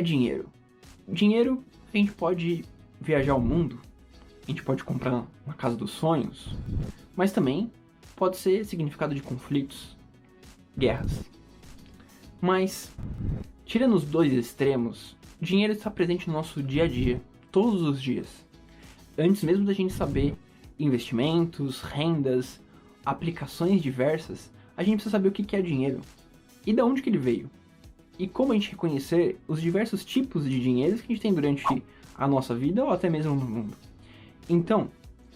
dinheiro? Dinheiro, a gente pode viajar ao mundo, a gente pode comprar uma casa dos sonhos, mas também pode ser significado de conflitos, guerras. Mas, tirando os dois extremos, dinheiro está presente no nosso dia a dia, todos os dias. Antes mesmo da gente saber investimentos, rendas, aplicações diversas, a gente precisa saber o que é dinheiro e de onde que ele veio. E como a gente reconhecer os diversos tipos de dinheiros que a gente tem durante a nossa vida ou até mesmo no mundo. Então,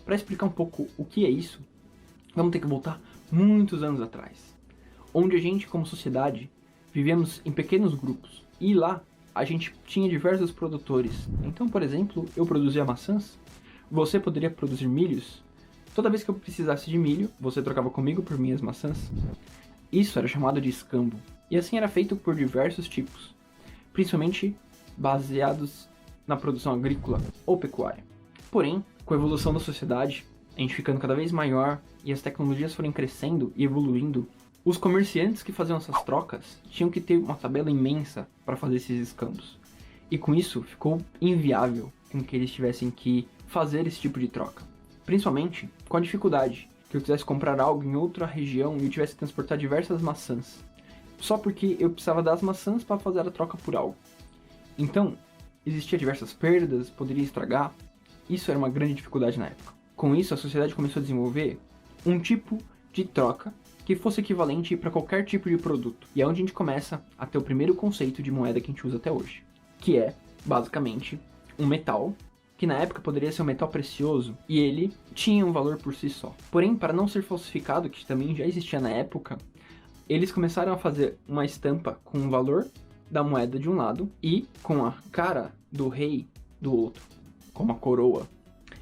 para explicar um pouco o que é isso, vamos ter que voltar muitos anos atrás, onde a gente, como sociedade, vivíamos em pequenos grupos. E lá, a gente tinha diversos produtores. Então, por exemplo, eu produzia maçãs, você poderia produzir milhos. Toda vez que eu precisasse de milho, você trocava comigo por minhas maçãs. Isso era chamado de escambo. E assim era feito por diversos tipos, principalmente baseados na produção agrícola ou pecuária. Porém, com a evolução da sociedade, a gente ficando cada vez maior e as tecnologias forem crescendo e evoluindo, os comerciantes que faziam essas trocas tinham que ter uma tabela imensa para fazer esses escambos. E com isso ficou inviável com que eles tivessem que fazer esse tipo de troca. Principalmente com a dificuldade que eu quisesse comprar algo em outra região e eu tivesse que transportar diversas maçãs. Só porque eu precisava das maçãs para fazer a troca por algo. Então, existia diversas perdas, poderia estragar. Isso era uma grande dificuldade na época. Com isso, a sociedade começou a desenvolver um tipo de troca que fosse equivalente para qualquer tipo de produto. E é onde a gente começa a ter o primeiro conceito de moeda que a gente usa até hoje. Que é, basicamente, um metal, que na época poderia ser um metal precioso, e ele tinha um valor por si só. Porém, para não ser falsificado, que também já existia na época, eles começaram a fazer uma estampa com o valor da moeda de um lado e com a cara do rei do outro, como a coroa.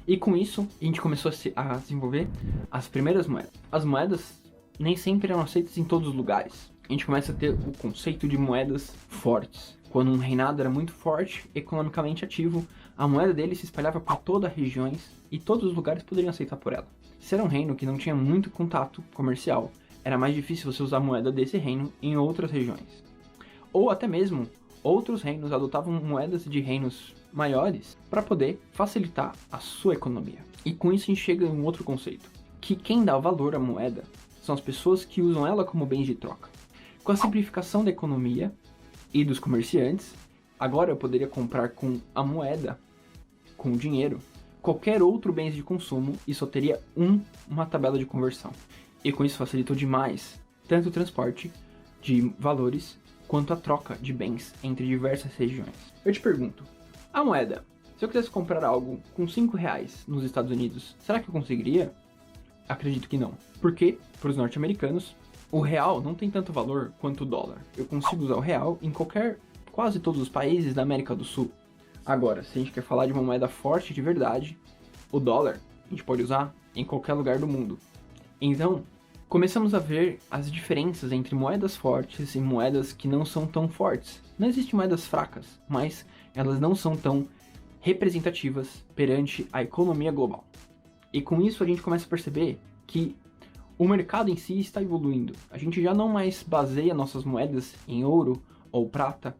E com isso, a gente começou a desenvolver as primeiras moedas. As moedas nem sempre eram aceitas em todos os lugares. A gente começa a ter o conceito de moedas fortes. Quando um reinado era muito forte, economicamente ativo, a moeda dele se espalhava por todas as regiões e todos os lugares poderiam aceitar por ela. Se era um reino que não tinha muito contato comercial, era mais difícil você usar a moeda desse reino em outras regiões. Ou até mesmo, outros reinos adotavam moedas de reinos maiores para poder facilitar a sua economia. E com isso a gente chega em um outro conceito, que quem dá valor à moeda são as pessoas que usam ela como bens de troca. Com a simplificação da economia e dos comerciantes, agora eu poderia comprar com a moeda, com o dinheiro, qualquer outro bem de consumo e só teria uma tabela de conversão. E com isso facilitou demais tanto o transporte de valores quanto a troca de bens entre diversas regiões. Eu te pergunto, a moeda, se eu quisesse comprar algo com R$5 nos Estados Unidos, será que eu conseguiria? Acredito que não. Porque, para os norte-americanos, o real não tem tanto valor quanto o dólar. Eu consigo usar o real em quase todos os países da América do Sul. Agora, se a gente quer falar de uma moeda forte de verdade, o dólar a gente pode usar em qualquer lugar do mundo. Então, começamos a ver as diferenças entre moedas fortes e moedas que não são tão fortes. Não existem moedas fracas, mas elas não são tão representativas perante a economia global. E com isso a gente começa a perceber que o mercado em si está evoluindo. A gente já não mais baseia nossas moedas em ouro ou prata,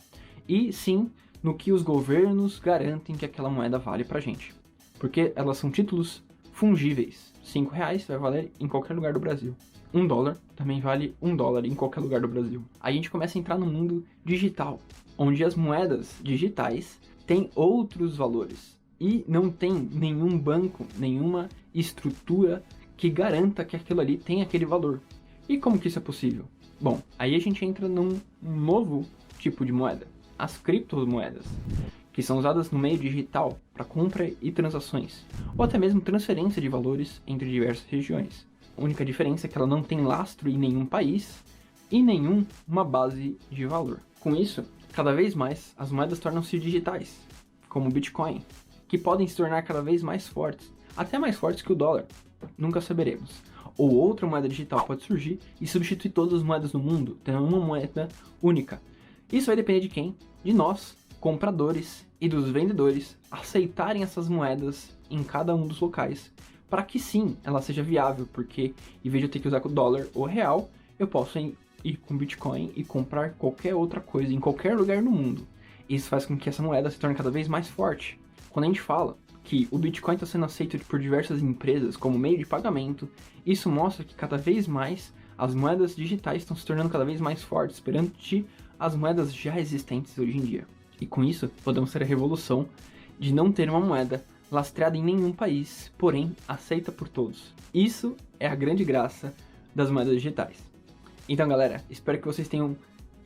e sim no que os governos garantem que aquela moeda vale pra gente. Porque elas são títulos fungíveis. R$5 vai valer em qualquer lugar do Brasil. $1 também vale $1 em qualquer lugar do Brasil. A gente começa a entrar no mundo digital, onde as moedas digitais têm outros valores. E não tem nenhum banco, nenhuma estrutura que garanta que aquilo ali tem aquele valor. E como que isso é possível? Bom, aí a gente entra num novo tipo de moeda, as criptomoedas, que são usadas no meio digital para compra e transações, ou até mesmo transferência de valores entre diversas regiões. A única diferença é que ela não tem lastro em nenhum país e nenhuma base de valor. Com isso, cada vez mais as moedas tornam-se digitais, como o Bitcoin, que podem se tornar cada vez mais fortes, até mais fortes que o dólar, nunca saberemos. Ou outra moeda digital pode surgir e substituir todas as moedas do mundo, tendo uma moeda única. Isso vai depender de quem? De nós, compradores e dos vendedores, aceitarem essas moedas em cada um dos locais, para que sim, ela seja viável, porque em vez de eu ter que usar o dólar ou real, eu posso ir com Bitcoin e comprar qualquer outra coisa em qualquer lugar no mundo. Isso faz com que essa moeda se torne cada vez mais forte. Quando a gente fala que o Bitcoin está sendo aceito por diversas empresas como meio de pagamento, isso mostra que cada vez mais as moedas digitais estão se tornando cada vez mais fortes perante as moedas já existentes hoje em dia. E com isso, podemos ter a revolução de não ter uma moeda lastreada em nenhum país, porém aceita por todos. Isso é a grande graça das moedas digitais. Então, galera, espero que vocês tenham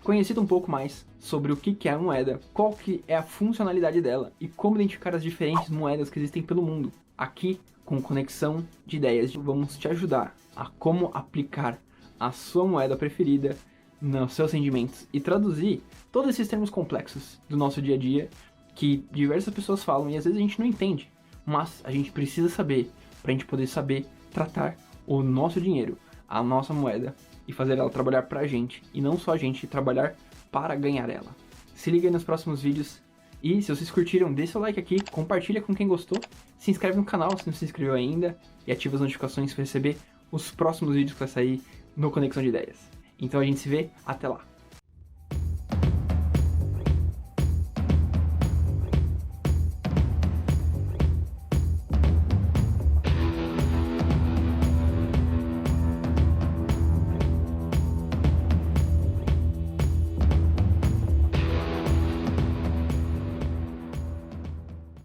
conhecido um pouco mais sobre o que é a moeda, qual que é a funcionalidade dela e como identificar as diferentes moedas que existem pelo mundo. Aqui, com Conexão de Ideias, vamos te ajudar a como aplicar a sua moeda preferida nos seus rendimentos e traduzir todos esses termos complexos do nosso dia a dia que diversas pessoas falam e às vezes a gente não entende, mas a gente precisa saber para a gente poder saber tratar o nosso dinheiro, a nossa moeda e fazer ela trabalhar pra gente e não só a gente trabalhar para ganhar ela. Se liga aí nos próximos vídeos e se vocês curtiram, deixa o like aqui, compartilha com quem gostou, se inscreve no canal se não se inscreveu ainda e ativa as notificações para receber os próximos vídeos que vai sair no Conexão de Ideias. Então a gente se vê, até lá!